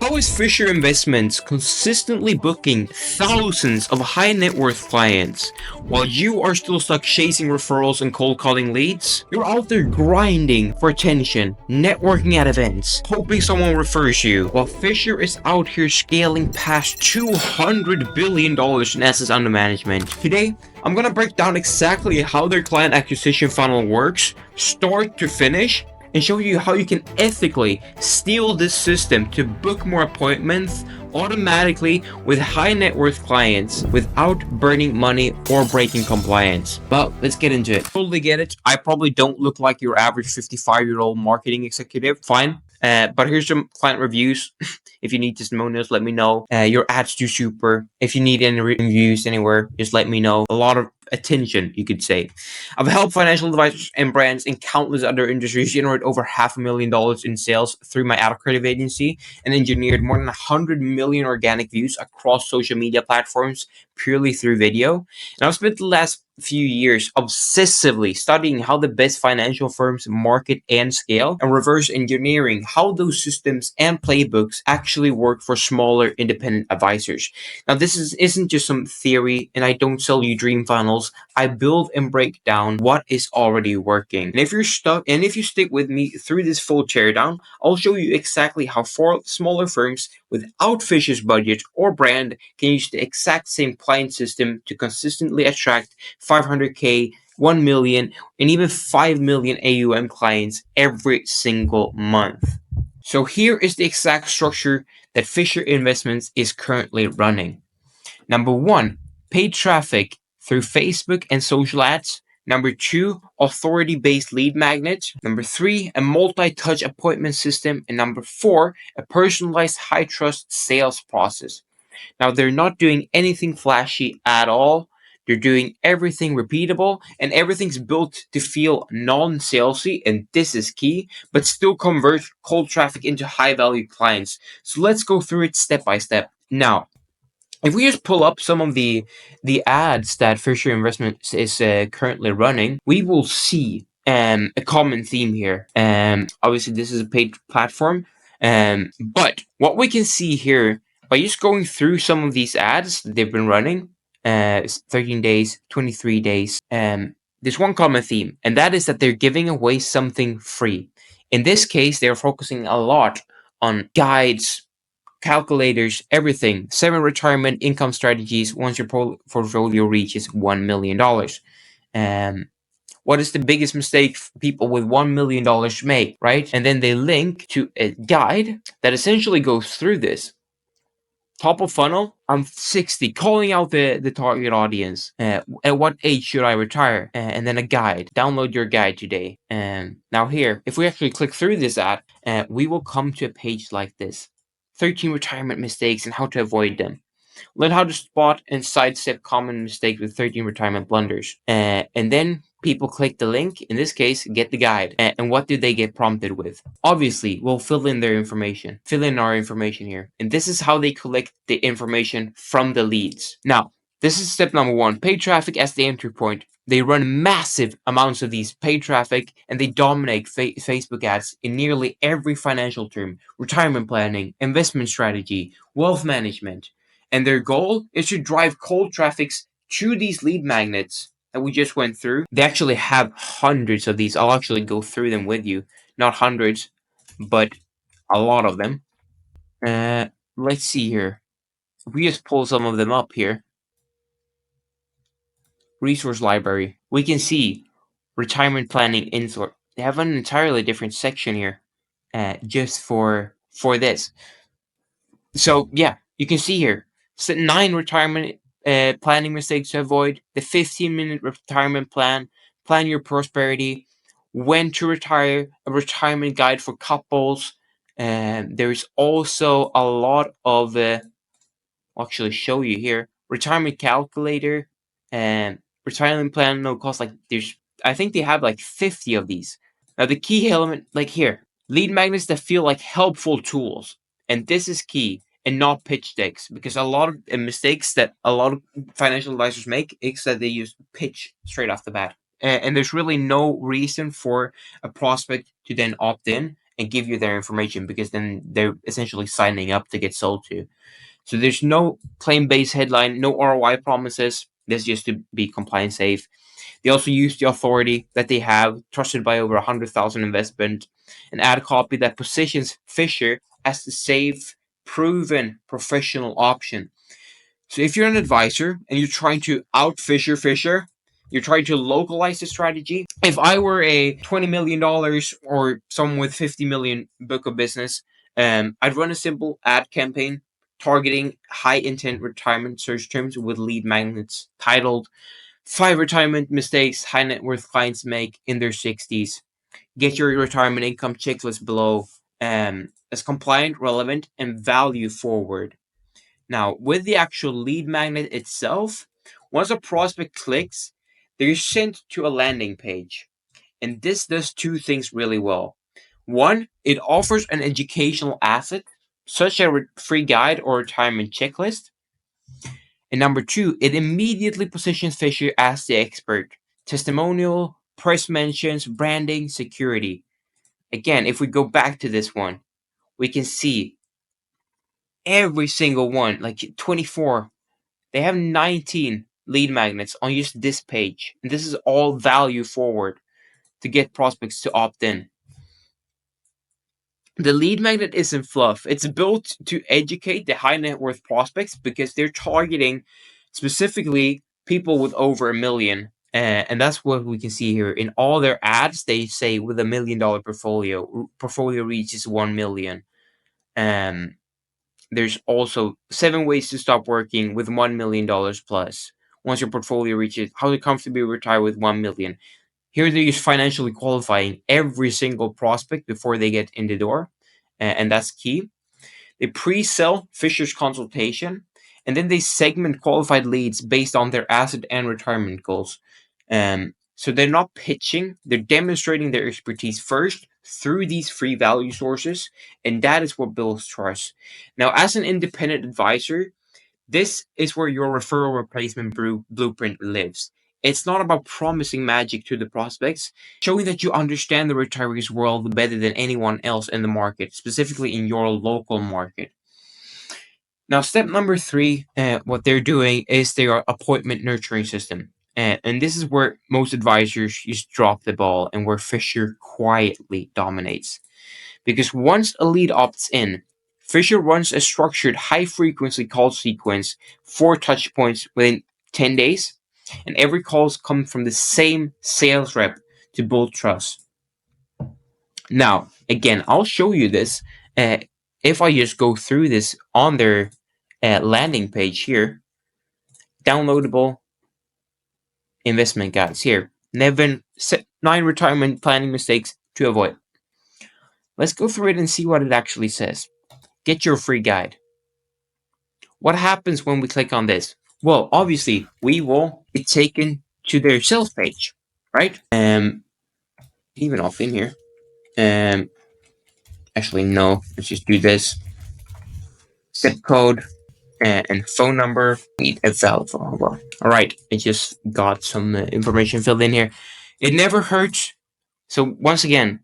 How is Fisher Investments consistently booking thousands of high net worth clients while you are still stuck chasing referrals and cold calling leads? You're out there grinding for attention, networking at events, hoping someone refers you, while Fisher is out here scaling past $200 billion in assets under management. Today, I'm gonna break down exactly how their client acquisition funnel works, start to finish, and show you how you can ethically steal this system to book more appointments automatically with high net worth clients without burning money or breaking compliance. Well, let's get into it. Totally get it. I probably don't look like your average 55-year-old marketing executive. Fine. But here's some client reviews. If you need testimonials, let me know. Your ads do super. If you need any reviews anywhere, just let me know. A lot of attention, you could say. I've helped financial advisors and brands in countless other industries generate over $500,000 in sales through my ad creative agency and engineered more than 100 million organic views across social media platforms purely through video. And I've spent the last few years obsessively studying how the best financial firms market and scale, and reverse engineering how those systems and playbooks actually work for smaller independent advisors. Now, this isn't just some theory, and I don't sell you dream funnels. I build and break down what is already working. And if you're stuck, and if you stick with me through this full teardown, I'll show you exactly how four smaller firms without Fisher's budget or brand can use the exact same client system to consistently attract 500K, 1 million, and even 5 million AUM clients every single month. So here is the exact structure that Fisher Investments is currently running. Number one, paid traffic through Facebook and social ads. Number two, authority-based lead magnet. Number three, a multi-touch appointment system. And number four, a personalized high-trust sales process. Now, they're not doing anything flashy at all. They're doing everything repeatable, and everything's built to feel non-salesy, and this is key, but still convert cold traffic into high-value clients. So let's go through it step by step. Now, if we just pull up some of the ads that Fisher Investments is currently running, we will see a common theme here. Obviously, this is a paid platform, but what we can see here by just going through some of these ads that they've been running, 13 days, 23 days, there's one common theme, and that is that they're giving away something free. In this case, they're focusing a lot on guides, calculators, everything. 7 retirement income strategies once your portfolio reaches $1 million. What is the biggest mistake people with $1 million make, right? And then they link to a guide that essentially goes through this. Top of funnel, I'm 60, calling out the target audience. At what age should I retire? And then a guide. Download your guide today. Now here, if we actually click through this ad, we will come to a page like this. 13 retirement mistakes and how to avoid them. Learn how to spot and sidestep common mistakes with 13 retirement blunders. And then people click the link, in this case, get the guide. And what do they get prompted with? Obviously, we'll fill in their information, fill in our information here. And this is how they collect the information from the leads. Now, this is step number one, paid traffic as the entry point. They run massive amounts of these paid traffic, and they dominate Facebook ads in nearly every financial term: retirement planning, investment strategy, wealth management. And their goal is to drive cold traffics to these lead magnets that we just went through. They actually have hundreds of these. I'll actually go through them with you. Not hundreds, but a lot of them. Let's see here. If we just pull some of them up here. Resource library. We can see retirement planning insert. They have an entirely different section here, just for this. So yeah, you can see here. 9 retirement planning mistakes to avoid. The 15-minute retirement plan. Plan your prosperity. When to retire. A retirement guide for couples. There's also a lot of. I'll actually show you here. Retirement calculator. Retirement plan no cost. Like I think they have like 50 of these. Now the key element, like here, lead magnets that feel like helpful tools, and this is key, and not pitch decks, because a lot of mistakes that a lot of financial advisors make is that they use pitch straight off the bat, and there's really no reason for a prospect to then opt in and give you their information, because then they're essentially signing up to get sold to. So there's no claim-based headline, no ROI promises. This is just to be compliance safe. They also use the authority that they have, trusted by over 100,000 investment, an ad copy that positions Fisher as the safe, proven, professional option. So if you're an advisor and you're trying to out Fisher, you're trying to localize the strategy. If I were a $20 million or someone with 50 million book of business, I'd run a simple ad campaign targeting high intent retirement search terms with lead magnets titled 5 retirement mistakes high net worth clients make in their 60s. Get your retirement income checklist below, as compliant, relevant, and value forward. Now, with the actual lead magnet itself, once a prospect clicks, they're sent to a landing page. And this does two things really well. One, it offers an educational asset, such as a free guide or retirement checklist. And number two, it immediately positions Fisher as the expert. Testimonial, press mentions, branding, security. Again, if we go back to this one, we can see every single one, like 24. They have 19 lead magnets on just this page. And this is all value forward to get prospects to opt in. The lead magnet isn't fluff. It's built to educate the high net worth prospects because they're targeting specifically people with over a million. And that's what we can see here. In all their ads, they say with $1 million portfolio reaches 1 million. There's also 7 ways to stop working with $1 million plus. Once your portfolio reaches, how to comfortably retire with 1 million. Here they're just financially qualifying every single prospect before they get in the door, and that's key. They pre-sell Fisher's consultation, and then they segment qualified leads based on their asset and retirement goals. So they're not pitching, they're demonstrating their expertise first through these free value sources, and that is what builds trust. Now, as an independent advisor, this is where your referral replacement blueprint lives. It's not about promising magic to the prospects, showing that you understand the retirees world better than anyone else in the market, specifically in your local market. Now, step number 3, what they're doing is their appointment nurturing system. And this is where most advisors just drop the ball and where Fisher quietly dominates. Because once a lead opts in, Fisher runs a structured high-frequency call sequence, 4 touch points within 10 days, and every call comes from the same sales rep to build trust. Now, again, I'll show you this if I just go through this on their landing page here. Downloadable investment guides here. 9 retirement planning mistakes to avoid. Let's go through it and see what it actually says. Get your free guide. What happens when we click on this? Well, obviously, we will be taken to their sales page, right? Even off in here. Actually, no. Let's just do this. Zip code and phone number. Need a valid phone number. All right, I just got some information filled in here. It never hurts. So once again,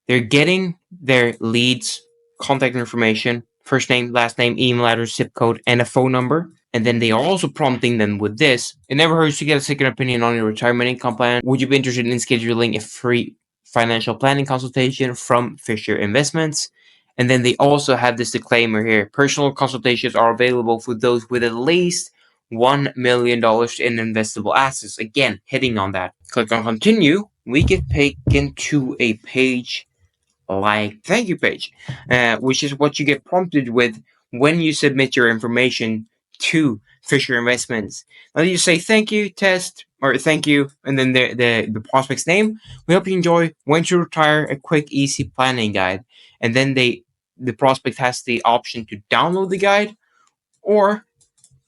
they're getting their leads, contact information, first name, last name, email address, zip code, and a phone number. And then they are also prompting them with this. It never hurts to get a second opinion on your retirement income plan. Would you be interested in scheduling a free financial planning consultation from Fisher Investments? And then they also have this disclaimer here. Personal consultations are available for those with at least $1 million in investable assets. Again, hitting on that. Click on continue. We get taken to a page like thank you page, which is what you get prompted with when you submit your information to Fisher Investments. Now you say thank you, test, or thank you, and then the prospect's name. We hope you enjoy When to Retire, a quick, easy planning guide. And then the prospect has the option to download the guide, or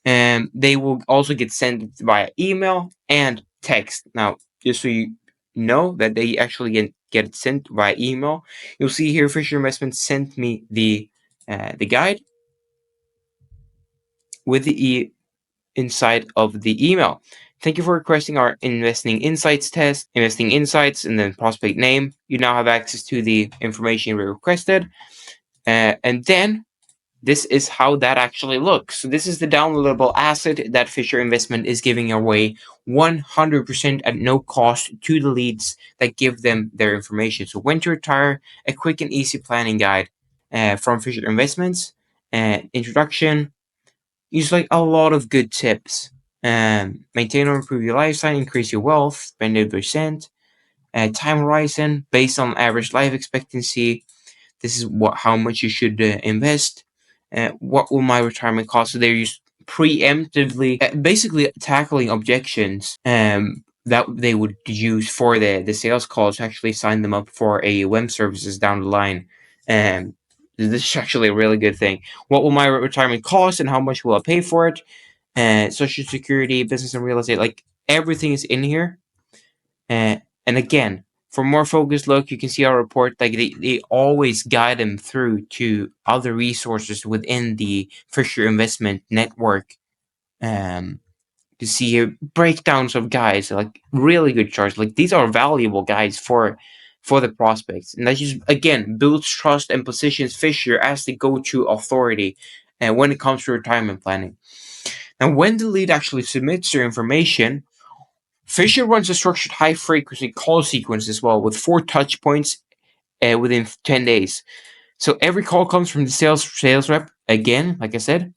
they will also get sent via email and text. Now, just so you know that they actually get it sent via email, you'll see here Fisher Investments sent me the guide with the inside of the email. Thank you for requesting our Investing Insights test. Investing Insights and then prospect name. You now have access to the information we requested. And then this is how that actually looks. So this is the downloadable asset that Fisher Investment is giving away 100% at no cost to the leads that give them their information. So when to retire, a quick and easy planning guide from Fisher Investments, introduction, use like a lot of good tips. Maintain or improve your lifestyle, increase your wealth, spend 8%, time horizon based on average life expectancy. This is how much you should invest. What will my retirement cost? So they're just preemptively, basically tackling objections that they would use for the sales calls to actually sign them up for AUM services down the line. This is actually a really good thing. What will my retirement cost and how much will I pay for it? Social Security, business and real estate, like everything is in here. And again, for more focused look, you can see our report. Like they always guide them through to other resources within the Fisher Investment Network. To see here breakdowns of guides, like really good charts. Like these are valuable guides for the prospects, and that just again builds trust and positions Fisher as the go-to authority when it comes to retirement planning. Now, when the lead actually submits their information, Fisher runs a structured high-frequency call sequence as well, with 4 touch points within 10 days. So every call comes from the sales rep. Again, like I said,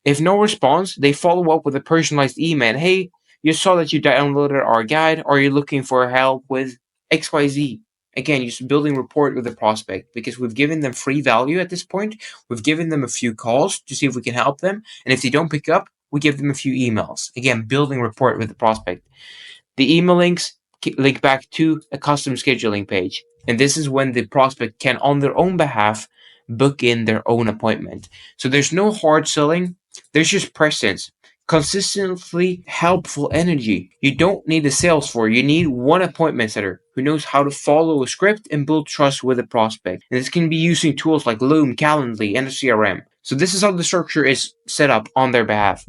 if no response, they follow up with a personalized email. Hey, you saw that you downloaded our guide. Are you looking for help with XYZ? Again, just building rapport with the prospect, because we've given them free value at this point. We've given them a few calls to see if we can help them. And if they don't pick up, we give them a few emails. Again, building rapport with the prospect. The email links link back to a custom scheduling page. And this is when the prospect can, on their own behalf, book in their own appointment. So there's no hard selling. There's just presence. Consistently helpful energy. You don't need a sales for. You need one appointment setter who knows how to follow a script and build trust with a prospect. And this can be using tools like Loom, Calendly, and a CRM. So this is how the structure is set up on their behalf.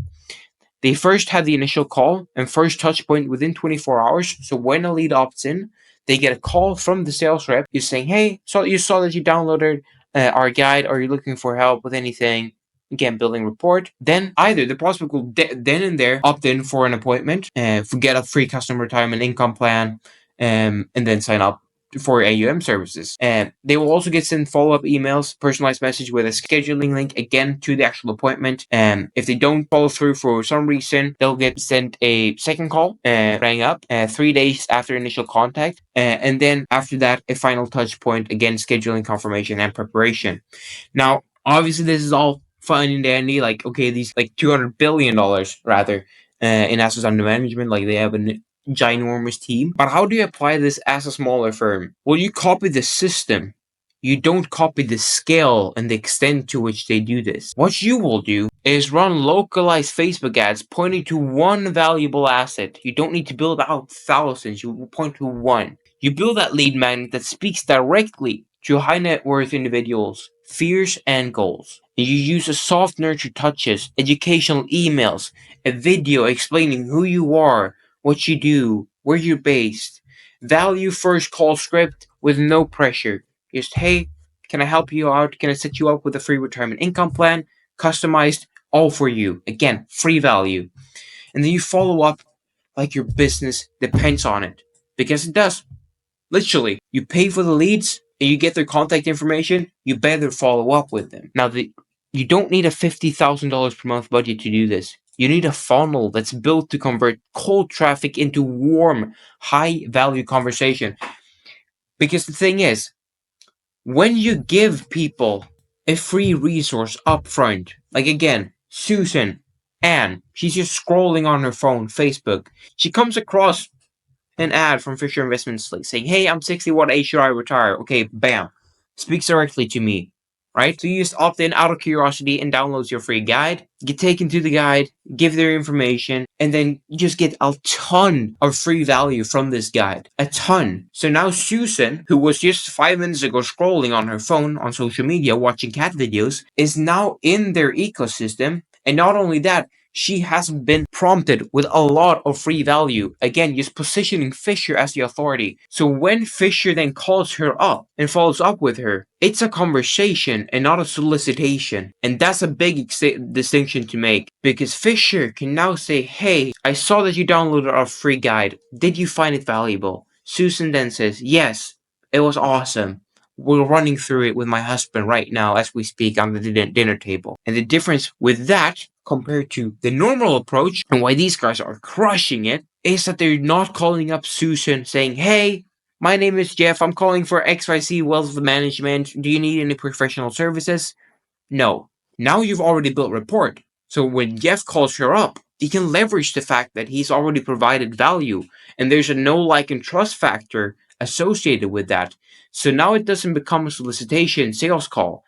They first have the initial call and first touch point within 24 hours. So when a lead opts in, they get a call from the sales rep just saying, hey, so you saw that you downloaded our guide. Are you looking for help with anything? Again, building report. Then either the prospect will then and there opt in for an appointment, get a free custom retirement income plan, and then sign up for AUM services. And they will also get sent follow-up emails, personalized message with a scheduling link again to the actual appointment. And if they don't follow through for some reason, they'll get sent a second call, rang up 3 days after initial contact. And then after that, a final touch point, again, scheduling confirmation and preparation. Now, obviously, this is all fun and dandy. Like, okay, these like $200 billion rather in assets under management. Like they have a ginormous team. But how do you apply this as a smaller firm? Well, you copy the system. You don't copy the scale and the extent to which they do this. What you will do is run localized Facebook ads pointing to one valuable asset. You don't need to build out thousands. You will point to one. You build that lead magnet that speaks directly to high net worth individuals' fears and goals. And you use a soft nurture touches, educational emails, a video explaining who you are, what you do, where you're based. Value first call script with no pressure. Just, hey, can I help you out? Can I set you up with a free retirement income plan? Customized, all for you. Again, free value. And then you follow up like your business depends on it. Because it does. Literally, you pay for the leads and you get their contact information, you better follow up with them. Now, you don't need a $50,000 per month budget to do this. You need a funnel that's built to convert cold traffic into warm, high-value conversation. Because the thing is, when you give people a free resource up front, like again, Susan, Anne, she's just scrolling on her phone, Facebook. She comes across an ad from Fisher Investments like saying, hey, I'm 60, what age should I retire? Okay, bam. Speaks directly to me, right? So you just opt in out of curiosity and downloads your free guide, get taken to the guide, give their information, and then you just get a ton of free value from this guide. A ton. So now Susan, who was just 5 minutes ago scrolling on her phone on social media watching cat videos, is now in their ecosystem. And not only that, She has been prompted with a lot of free value. Again, just positioning Fisher as the authority. So when Fisher then calls her up and follows up with her, it's a conversation and not a solicitation. And that's a big distinction to make, because Fisher can now say, hey, I saw that you downloaded our free guide. Did you find it valuable? Susan then says, yes, it was awesome. We're running through it with my husband right now as we speak on the dinner table. And the difference with that compared to the normal approach, and why these guys are crushing it, is that they're not calling up Susan saying, hey, my name is Jeff, I'm calling for XYZ Wealth Management, do you need any professional services? No. Now you've already built rapport. So when Jeff calls her up, he can leverage the fact that he's already provided value, and there's a know, like, and trust factor associated with that. So now it doesn't become a solicitation sales call.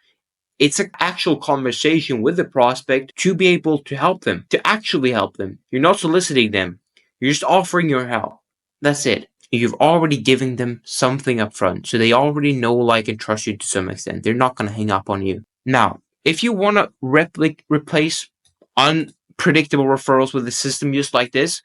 It's an actual conversation with the prospect to be able to help them, to actually help them. You're not soliciting them. You're just offering your help. That's it. You've already given them something up front, so they already know, like, and trust you to some extent. They're not going to hang up on you. Now, if you want to replace unpredictable referrals with a system just like this,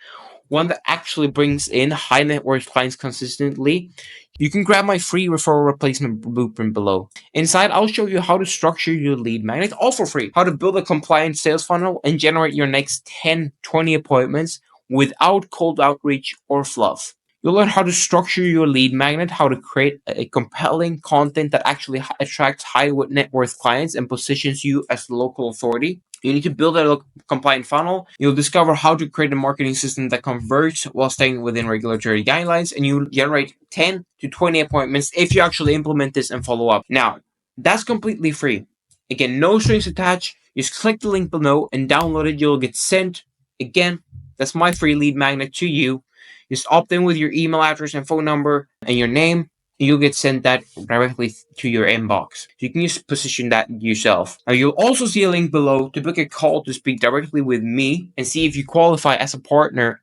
one that actually brings in high net worth clients consistently, you can grab my free referral replacement blueprint below. Inside, I'll show you how to structure your lead magnet, all for free, how to build a compliant sales funnel and generate your next 10, 20 appointments without cold outreach or fluff. You'll learn how to structure your lead magnet, how to create a compelling content that actually attracts high net worth clients and positions you as the local authority. You need to build a compliant funnel. You'll discover how to create a marketing system that converts while staying within regulatory guidelines, and you'll generate 10 to 20 appointments if you actually implement this and follow up. Now, that's completely free. Again, no strings attached. Just click the link below and download it. You'll get sent. Again, that's my free lead magnet to you. Just opt in with your email address and phone number and your name, and you'll get sent that directly to your inbox. So you can just position that yourself. Now, you'll also see a link below to book a call to speak directly with me and see if you qualify as a partner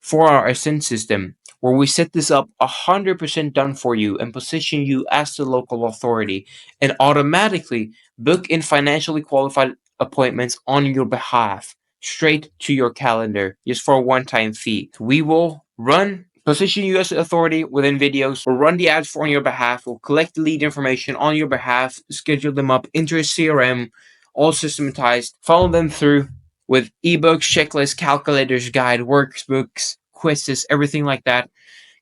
for our Ascend system, where we set this up 100% done for you and position you as the local authority and automatically book in financially qualified appointments on your behalf straight to your calendar just for a one-time fee. We will position you as the authority within videos. We'll run the ads on your behalf. We'll collect the lead information on your behalf, schedule them up into a CRM, all systematized, follow them through with ebooks, checklists, calculators, guide, workbooks, quizzes, everything like that.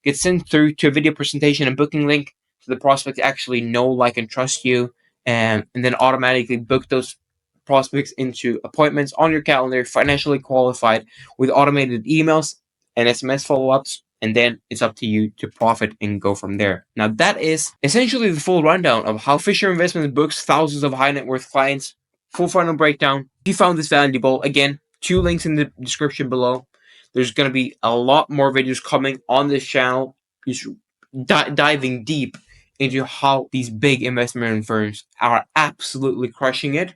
Get sent through to a video presentation and booking link so the prospect actually know, like, and trust you, and then automatically book those prospects into appointments on your calendar, financially qualified, with automated emails and SMS follow-ups, and then it's up to you to profit and go from there. Now, that is essentially the full rundown of how Fisher Investments books thousands of high net worth clients. Full funnel breakdown. If you found this valuable, again, 2 links in the description below. There's going to be a lot more videos coming on this channel, just diving deep into how these big investment firms are absolutely crushing it.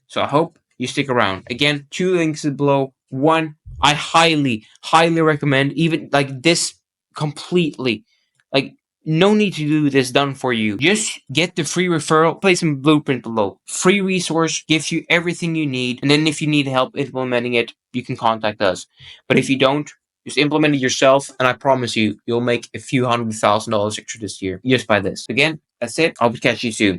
So I hope you stick around. Again, 2 links below. One, I highly, highly recommend, even like this completely. Like, no need to do this done for you. Just get the free referral placement blueprint below. Free resource, gives you everything you need. And then if you need help implementing it, you can contact us. But if you don't, just implement it yourself, and I promise you, you'll make a few $100,000 extra this year just by this. Again, that's it. I'll catch you soon.